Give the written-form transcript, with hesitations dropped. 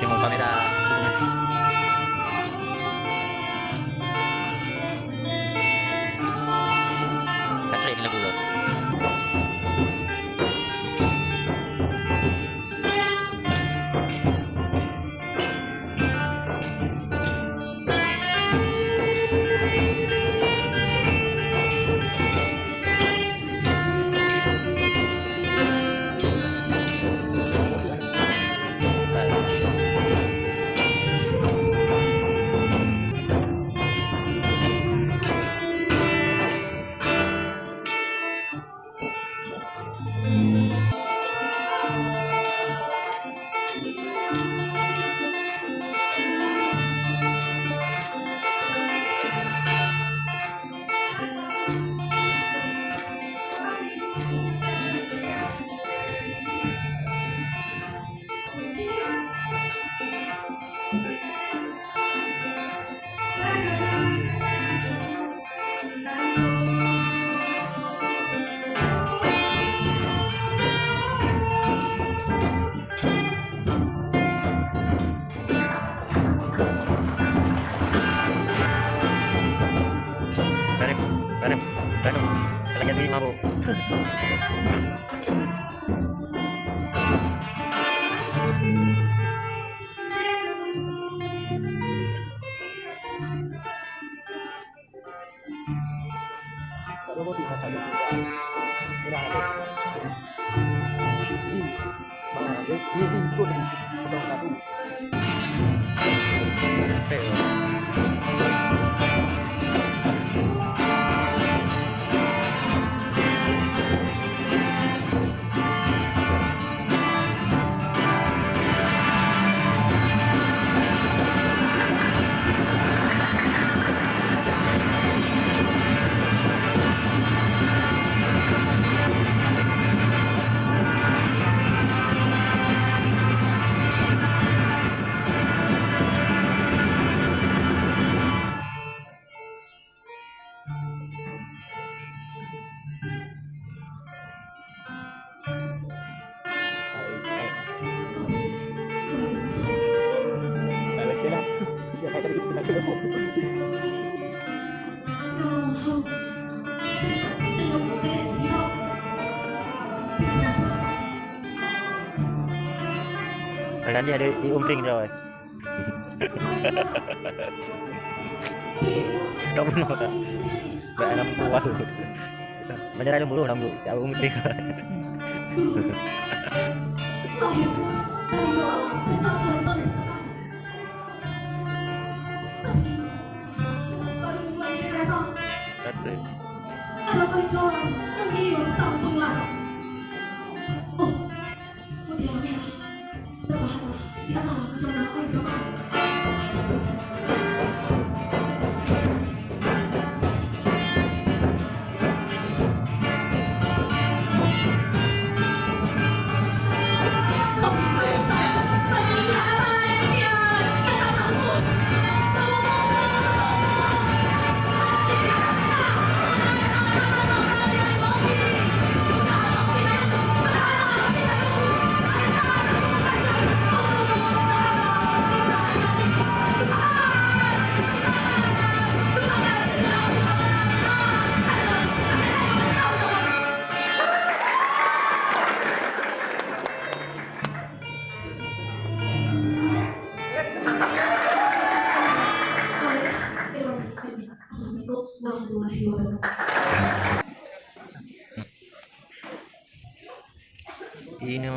Tengok kamera Patrick lagu lo. Rano, Rano, kalian jadi mabuk. Kalau mau bisa satu juga, ini ada. Mana ada? Ini ikut potong satu. Kalian dia ada di umping rồi. Trong nó vậy nó quá rồi. Mà ra nó muốn làm được, cháu umping rồi. Rất rồi. Ini